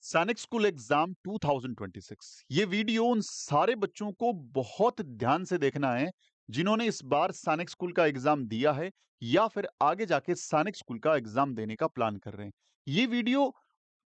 सैनिक school exam 2026 ये video उन सारे बच्चों को बहुत ध्यान से देखना है जिन्होंने इस बार सैनिक स्कूल का एग्जाम दिया है या फिर आगे जाके सैनिक स्कूल का एग्जाम देने का प्लान कर रहे हैं। ये वीडियो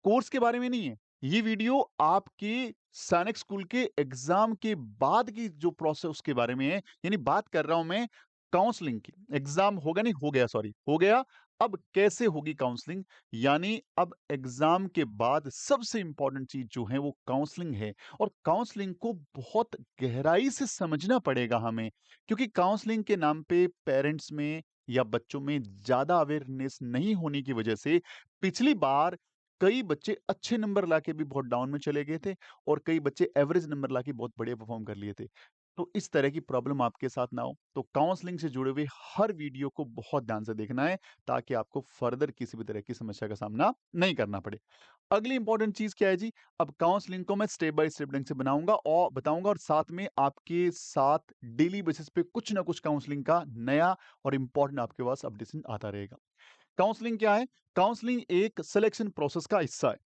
कोर्स के बारे में नहीं है। ये वीडियो आपके सैनिक स्कूल के एग्जाम के बाद की जो प्रोसेस उसके बारे में है। यानी बात कर रहा हूं मैं काउंसलिंग की। एग्जाम होगा नहीं हो गया, सॉरी हो गया। अब कैसे होगी काउंसलिंग? यानी अब एग्जाम के बाद सबसे इंपॉर्टेंट चीज जो है वो काउंसलिंग है। और काउंसलिंग को बहुत गहराई से समझना पड़ेगा हमें, क्योंकि काउंसलिंग के नाम पे पेरेंट्स में या बच्चों में ज्यादा अवेयरनेस नहीं होने की वजह से पिछली बार कई बच्चे अच्छे नंबर लाके भी बहुत डाउन में चले गए थे और कई बच्चे एवरेज नंबर लाके बहुत बढ़िया परफॉर्म कर लिए थे। तो इस तरह की प्रॉब्लम आपके साथ ना हो, तो काउंसलिंग से जुड़े हुए हर वीडियो को बहुत ध्यान से देखना है ताकि आपको फर्दर किसी भी तरह की समस्या का सामना नहीं करना पड़े। अगली इंपॉर्टेंट चीज क्या है जी? अब काउंसलिंग को मैं स्टेप बाय स्टेप ढंग से बनाऊंगा और बताऊंगा, और साथ में आपके साथ डेली बेसिस पे कुछ ना कुछ काउंसलिंग का नया और इंपॉर्टेंट आपके पास अपडेशन आता रहेगा। काउंसलिंग क्या है? काउंसलिंग एक सिलेक्शन प्रोसेस का हिस्सा है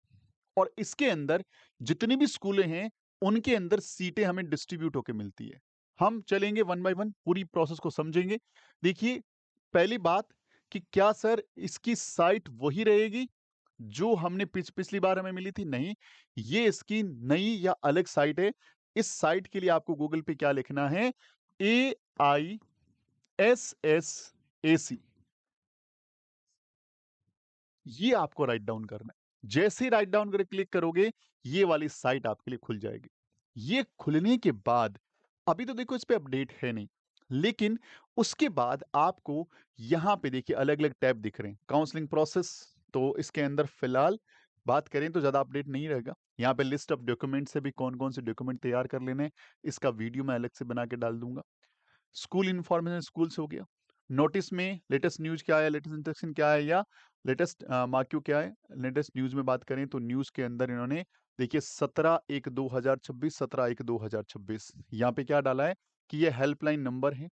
और इसके अंदर जितनी भी स्कूलें हैं उनके अंदर सीटें हमें डिस्ट्रीब्यूट होकर मिलती है। हम चलेंगे वन बाय वन, पूरी प्रोसेस को समझेंगे। देखिए, पहली बात कि क्या सर इसकी साइट वही रहेगी जो हमने पिछली बार हमें मिली थी? नहीं, ये इसकी नई या अलग साइट है। इस साइट के लिए आपको गूगल पे क्या लिखना है? AISSAC। ये आपको राइट डाउन करना है। जैसे ही राइट डाउन करके क्लिक करोगे, ये वाली साइट आपके लिए खुल जाएगी। ये खुलने के बाद अभी तो देखो इस पे अपडेट है नहीं, लेकिन उसके बाद आपको यहां पे देखिए अलग अलग टैब दिख रहे हैं। काउंसलिंग प्रोसेस, तो इसके अंदर फिलहाल बात करें तो ज्यादा अपडेट नहीं रहेगा। यहाँ पे लिस्ट ऑफ डॉक्यूमेंट से भी कौन कौन से डॉक्यूमेंट तैयार कर लेने हैं, इसका वीडियो मैं अलग से बना के डाल दूंगा। स्कूल इन्फॉर्मेशन स्कूल से हो गया। नोटिस में लेटेस्ट न्यूज क्या है, लेटेस्ट इंस्ट्रक्शन क्या है, या लेटेस्ट मार्क्यू क्या है। लेटेस्ट न्यूज में बात करें तो न्यूज के अंदर इन्होंने देखिए 17/1/2026, 17/1/2026 यहाँ पे क्या डाला है कि ये हेल्पलाइन नंबर है,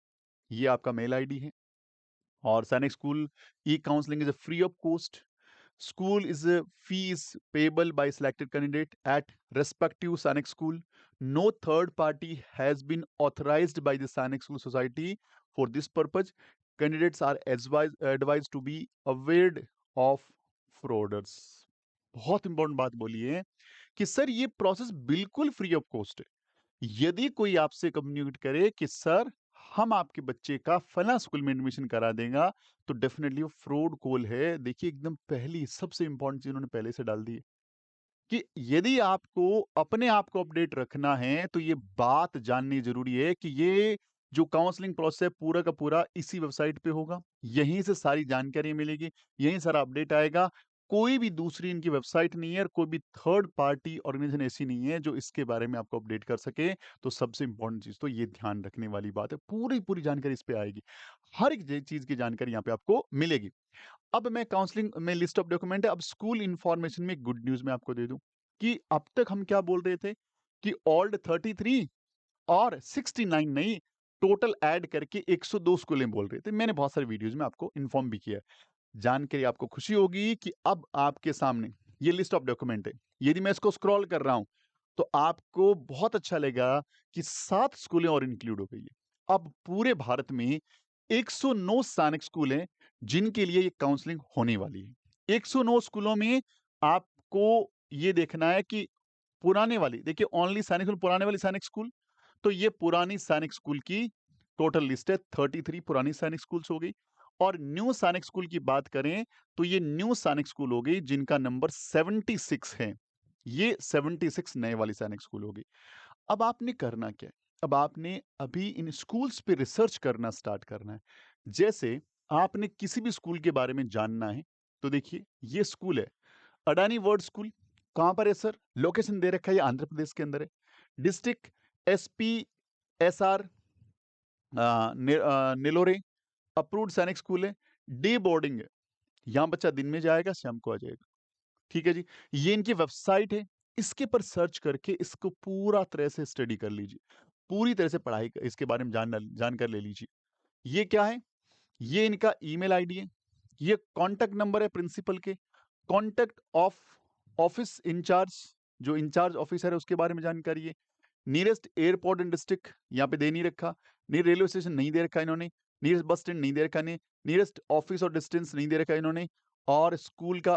ये आपका मेल आईडी है। और सैनिक school E counselling is free of cost. School is a fees payable by selected candidate at respective Sanic school. No third party has been authorized by the Sanic School Society for this purpose. Candidates are advised to be aware of frauders. बहुत important बात बोली है कि sir ये process बिल्कुल free of cost है। यदि कोई आपसे कम्युनिकेट करे कि सर हम आपके बच्चे का फला स्कूल में एडमिशन करा देगा, तो डेफिनेटली वो फ्रॉड कॉल है। देखिए एकदम पहली सबसे इंपॉर्टेंट चीज उन्होंने पहले से डाल दी है कि यदि आपको अपने आप को अपडेट रखना है तो ये बात जाननी जरूरी है कि ये जो काउंसलिंग प्रोसेस है पूरा का पूरा इसी वेबसाइट पे होगा। यहीं से सारी जानकारी मिलेगी, यहीं सारा अपडेट आएगा। कोई भी दूसरी इनकी वेबसाइट नहीं है और कोई भी थर्ड पार्टी ऑर्गेनाइजेशन ऐसी नहीं है जो इसके बारे में आपको अपडेट कर सके। तो सबसे इंपॉर्टेंट चीज तो ये ध्यान रखने वाली बात है, पूरी पूरी जानकारी इस पे आएगी। हर एक चीज की जानकारी यहाँ पे आपको मिलेगी। अब मैं काउंसलिंग में लिस्ट ऑफ डॉक्यूमेंट है। अब स्कूल इंफॉर्मेशन में गुड न्यूज मैं आपको दे दूं कि अब तक हम क्या बोल रहे थे कि ओल्ड 33 और 69 नहीं, टोटल ऐड करके 102 स्कूलें बोल रहे थे। मैंने बहुत सारे वीडियोज में आपको इन्फॉर्म भी किया है। जानकारी आपको खुशी होगी कि अब आपके सामने ये लिस्ट ऑफ डॉक्यूमेंट है। यदि मैं इसको स्क्रॉल कर रहा हूं तो आपको बहुत अच्छा लगेगा कि 7 स्कूलें और इंक्लूड हो गई है। अब पूरे भारत में 109 सैनिक स्कूल हैं जिनके लिए ये काउंसलिंग होने वाली है। 109 स्कूलों में आपको ये देखना है कि पुराने वाली, देखिए ओनली सैनिक स्कूल, पुराने वाली सैनिक स्कूल, तो ये पुरानी सैनिक स्कूल की टोटल लिस्ट है। 33 पुरानी सैनिक स्कूल्स हो गई। और न्यू सैनिक स्कूल की बात करें तो ये न्यू सैनिक स्कूल हो गई जिनका नंबर 76 है। ये 76 नए वाली सैनिक स्कूल होगी। अब आपने करना क्या है? अब आपने अभी इन स्कूल्स पे रिसर्च करना स्टार्ट करना है। जैसे आपने किसी भी स्कूल के बारे में जानना है तो देखिए ये स्कूल है अडानी वर्ड स्कूल। कहां पर है सर? लोकेशन दे रखा है, ये आंध्र प्रदेश के अंदर है। डिस्ट्रिक्ट SPSR नेलोरे, अप्रूव्ड सैनिक स्कूल है। डे बोर्डिंग है, यहां बच्चा दिन में जाएगा शाम को आ जाएगा। ठीक है जी। ये इनकी वेबसाइट है, इसके पर सर्च करके इसको पूरा तरह से स्टडी कर लीजिए, पूरी तरह से पढ़ाई इसके बारे में जानकर ले लीजिए। ये क्या है? ये इनका ईमेल आईडी है, ये कांटेक्ट नंबर है प्रिंसिपल के, कांटेक्ट ऑफ ऑफिस इंचार्ज, जो इंचार्ज ऑफिसर है उसके बारे में जानकारी है। नियरेस्ट एयरपोर्ट एंड डिस्ट्रिक्ट यहाँ पे दे नहीं रखा। नियर रेलवे स्टेशन नहीं दे रखा इन्होंने। नियरेस्ट बस स्टैंड नहीं दे रखा इन्हें। नियरेस्ट ऑफिस और डिस्टेंस नहीं दे रखा इन्होंने। और स्कूल का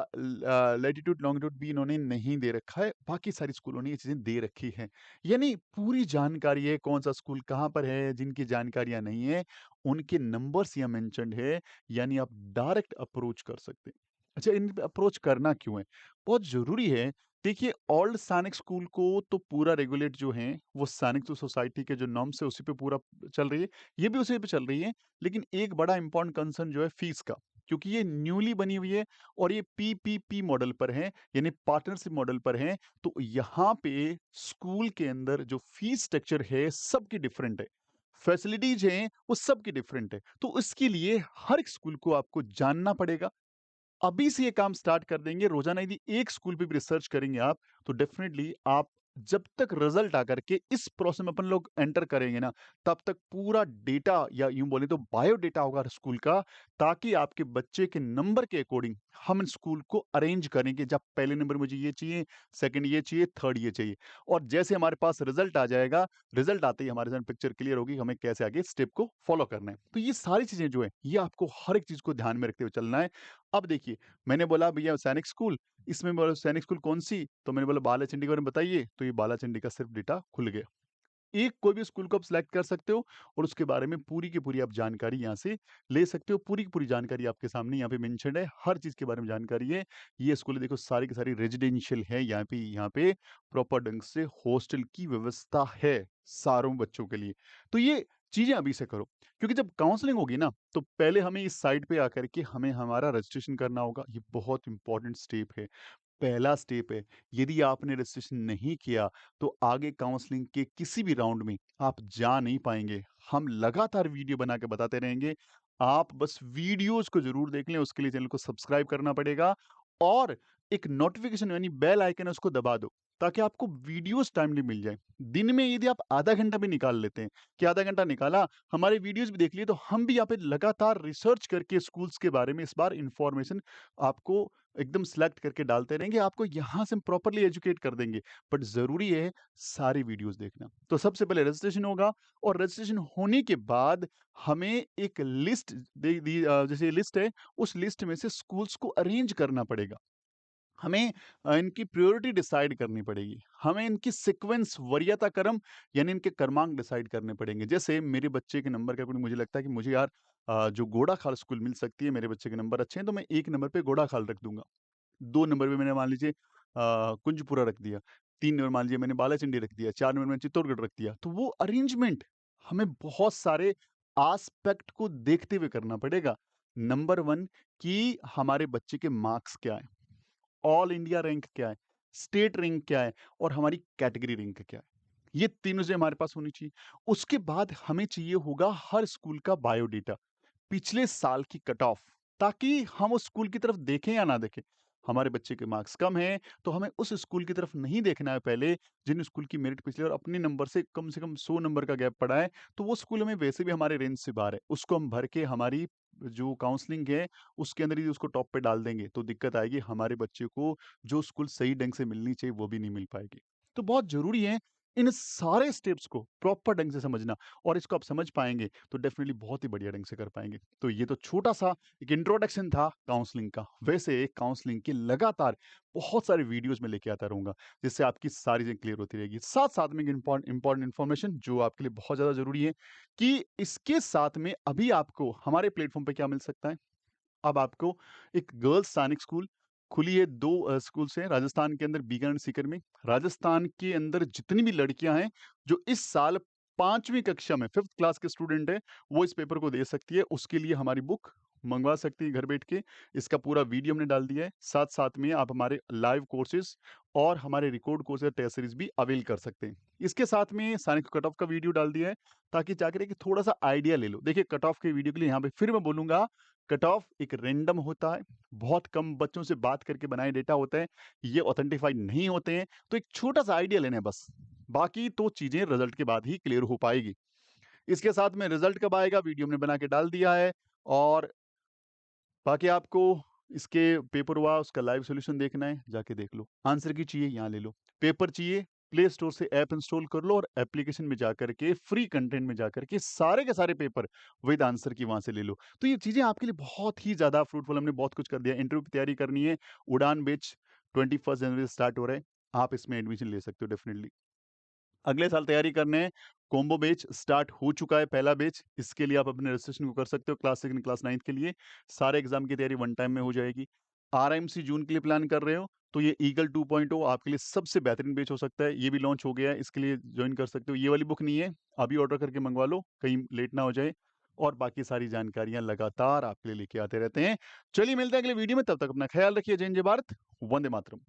लैटिट्यूड लॉन्गिट्यूड भी इन्होंने नहीं दे रखा है। बाकी सारी स्कूलों ने ये चीजें दे रखी है। यानी पूरी जानकारी है, कौन सा स्कूल कहाँ पर है। जिनकी जानकारियां नहीं है उनके नंबर्स यहाँ मेंशन्ड है, यानी आप डायरेक्ट अप्रोच कर सकते हैं। अच्छा, इन पे अप्रोच करना क्यों है? बहुत जरूरी है। देखिए, ओल्ड सैनिक स्कूल को तो पूरा रेगुलेट जो है वो सैनिक तो सोसाइटी के जो नॉर्म्स है उसी पे पूरा चल रही है। ये भी उसी पे चल रही है। लेकिन एक बड़ा इंपॉर्टेंट कंसर्न जो है फीस का, क्योंकि ये न्यूली बनी हुई है और ये पीपीपी मॉडल पर है, यानी पार्टनरशिप मॉडल पर है। तो यहाँ पे स्कूल के अंदर जो फीस स्ट्रक्चर है सबकी डिफरेंट है, फैसिलिटीज हैं वो सबकी डिफरेंट है। तो इसके लिए हर एक स्कूल को आपको जानना पड़ेगा। अभी से ये काम स्टार्ट कर देंगे, रोजाना यदि एक स्कूल पे भी रिसर्च करेंगे आप, तो डेफिनेटली आप जब तक रिजल्ट आकर के इस प्रोसेस में अपन लोग एंटर करेंगे ना, तब तक पूरा डेटा या यूं बोले तो बायो डेटा होगा हर स्कूल का, ताकि आपके बच्चे के नंबर के अकॉर्डिंग हम स्कूल को अरेंज करेंगे। जब पहले नंबर मुझे ये चाहिए, सेकंड ये चाहिए, थर्ड ये चाहिए। और जैसे हमारे पास रिजल्ट आ जाएगा, रिजल्ट आते ही हमारे साथ पिक्चर क्लियर होगी, हमें कैसे आगे स्टेप को फॉलो करना है। तो ये सारी चीजें जो है ये आपको हर एक चीज को ध्यान में रखते हुए चलना है। अब देखिए, मैंने बोला भैया सैनिक स्कूल, इसमें बोला सैनिक स्कूल कौन-सी? तो मैंने बोला बालाचंडी के बारे में बताइए, तो ये बालाचंडी का सिर्फ डेटा खुल गया। एक कोई भी स्कूल को आप सिलेक्ट कर सकते हो और उसके बारे में पूरी की पूरी आप जानकारी यहाँ से ले सकते हो। पूरी की पूरी जानकारी आपके सामने यहाँ पे मेंशन्ड है, हर चीज़ के बारे में जानकारी है। ये स्कूल देखो सारी की सारी रेजिडेंशियल है, यहाँ पे प्रॉपर ढंग से हॉस्टल की व्यवस्था है सारों बच्चों के लिए। तो ये चीज़ें अभी से करो, क्योंकि जब काउंसलिंग होगी ना, तो पहले हमें इस साइट पे आकर के हमें हमारा रजिस्ट्रेशन करना होगा। ये बहुत इंपॉर्टेंट स्टेप है, पहला स्टेप है। यदि आपने रजिस्ट्रेशन नहीं किया, तो आगे काउंसलिंग के किसी भी राउंड में आप जा नहीं पाएँगे। हम लगातार वीडियो बना के बताते रहेंगे। आप बस वीडियोज़ को ज़रूर देख लें, उसके लिए चैनल को सब्सक्राइब करना पड़ेगा और एक नोटिफ़िकेशन यानी बेल आइकन है उसको दबा दो, ताकि आपको वीडियोज़ टाइमली मिल जाएँ। दिन में यदि आप आधा घंटा भी निकाल लेते हैं, कि आधा घंटा निकाला, हमारे वीडियोज़ भी देख लिए, तो हम भी यहाँ पे लगातार रिसर्च करके स्कूल्स के बारे में इस बार इन्फॉर्मेशन आपको एकदम सेलेक्ट करके डालते रहेंगे। आपको यहाँ से हम प्रॉपर्ली एजुकेट कर देंगे। बट ज़रूरी है सारी वीडियोज़ देखना। तो सबसे पहले रजिस्ट्रेशन होगा और रजिस्ट्रेशन होने के बाद हमें एक लिस्ट जैसे लिस्ट है, उस लिस्ट में से स्कूल्स को अरेंज करना पड़ेगा। हमें इनकी प्रायोरिटी डिसाइड करनी पड़ेगी। हमें इनकी सीक्वेंस वरीयता क्रम यानी इनके क्रमांक डिसाइड करने पड़ेंगे। जैसे मेरे बच्चे के नंबर के अकॉर्डिंग मुझे लगता है कि मुझे यार जो घोड़ा खाल स्कूल मिल सकती है, मेरे बच्चे के नंबर अच्छे हैं, तो मैं 1 नंबर पे घोड़ा खाल रख दूँगा। 2 नंबर पे मैंने मान लीजिए कुंजपुरा रख दिया। 3 नंबर मान लीजिए मैंने बालाचंडी रख दिया। 4 नंबर मैंने चित्तौड़गढ़ रख दिया। तो वो अरेंजमेंट हमें बहुत सारे एस्पेक्ट को देखते हुए करना पड़ेगा। नंबर 1 कि हमारे बच्चे के मार्क्स क्या हैं? ऑल इंडिया रैंक क्या है, स्टेट रैंक क्या है और हमारी कैटेगरी रैंक क्या है। ये तीनों चीजें हमारे पास होनी चाहिए। उसके बाद हमें चाहिए होगा हर स्कूल का बायोडेटा, पिछले साल की कट ऑफ, ताकि हम उस स्कूल की तरफ देखें या ना देखें। हमारे बच्चे के मार्क्स कम हैं, तो हमें उस स्कूल की तरफ नहीं देखना है पहले, जिन स्कूल की मेरिट पिछले और अपने नंबर से कम 100 नंबर का गैप पड़ा है, तो वो स्कूल हमें वैसे भी हमारे रेंज से बाहर है। उसको हम भर के हमारी जो काउंसलिंग है, उसके अंदर ही उसको टॉप पे डाल देंगे, तो दिक्कत आएगी, हमारे बच्चे को जो स्कूल सही ढंग से मिलनी चाहिए, वो भी नहीं मिल पाएगी। तो बहुत ज़रूरी है इन सारे स्टेप्स को प्रॉपर ढंग से समझना और इसको आप समझ पाएँगे, तो डेफ़िनिटली बहुत ही बढ़िया ढंग से कर पाएँगे। तो ये तो छोटा-सा एक इंट्रोडक्शन था काउंसलिंग का। वैसे काउंसलिंग की लगातार बहुत सारे वीडियोज़ मैं लेके आता रहूँगा, जिससे आपकी सारी चीज़ें क्लियर होती रहेगी। साथ-साथ में एक इम्पोर्टेंट इन्फॉर्मेशन जो आपके लिए बहुत ज़्यादा ज़रूरी है कि इसके साथ में अभी आपको हमारे प्लेटफ़ॉर्म पे क्या मिल सकता है? अब आपको एक गर्ल्स सैनिक स्कूल खुली है। 2 स्कूल्स हैं राजस्थान के अंदर, बीकानेर और सीकर में। राजस्थान के अंदर जितनी भी लड़कियां हैं जो इस साल 5वीं कक्षा में 5th क्लास के स्टूडेंट हैं, वो इस पेपर को दे सकती है। उसके लिए हमारी बुक मंगवा सकती है घर बैठ के। इसका पूरा वीडियो हमने डाल दिया है। साथ-साथ में आप हमारे लाइव कोर्सेज़ और हमारे रिकॉर्ड कोर्स या टेस्ट सीरीज़ भी अवेल कर सकते हैं। इसके साथ में सैनिक कट ऑफ का वीडियो डाल दिया है, ताकि जाकर एक थोड़ा-सा आइडिया ले लो। देखिए कट ऑफ के वीडियो के लिए यहाँ पे फिर मैं बोलूँगा, कट ऑफ एक रैंडम होता है, बहुत कम बच्चों से बात करके बनाए डेटा होते हैं, ये ऑथेंटिफाइड नहीं होते हैं, तो एक छोटा-सा आइडिया लेना है बस। बाकी तो चीज़ें रिज़ल्ट के बाद ही क्लियर हो पाएगी। इसके साथ में रिज़ल्ट कब आएगा वीडियो हमने बना के डाल दिया है और बाकी आपको इसके पेपर हुआ, उसका लाइव सॉल्यूशन देखना है, जाके देख लो। आंसर की चाहिए, यहाँ ले लो। पेपर चाहिए, प्ले स्टोर से ऐप इंस्टॉल कर लो और एप्लीकेशन में जाकर के फ्री कंटेंट में जाकर के सारे के सारे पेपर विद आंसर की वहाँ से ले लो। तो ये चीज़ें आपके लिए बहुत ही ज़्यादा फ्रूटफुल, हमने बहुत कुछ कर दिया। इंटरव्यू की तैयारी करनी है, उड़ान बैच 21 जनवरी से स्टार्ट हो रहा है। आप इसमें एडमिशन ले सकते हो डेफिनिटली। अगले साल तैयारी करने हैं, कॉम्बो बैच स्टार्ट हो चुका है पहला बैच, इसके लिए आप अपने रजिस्ट्रेशन को कर सकते हो क्लास 6 क्लास 9 के लिए। सारे एग्जाम की तैयारी वन टाइम में हो जाएगी। आरएमसी जून के लिए प्लान कर रहे हो तो ये ईगल 2.0 आपके लिए सबसे बेहतरीन बैच हो सकता है। ये भी लॉन्च हो गया है, इसके लिए ज्वाइन कर सकते हो। ये वाली बुक नहीं है, अभी ऑर्डर करके मंगवा लो, कहीं लेट ना हो जाए। और बाकी सारी जानकारियां लगातार आपके लिए लेके आते रहते हैं। चलिए मिलते हैं अगले वीडियो में, तब तक अपना ख्याल रखिए। जय हिंद, जय भारत, वंदे मातरम।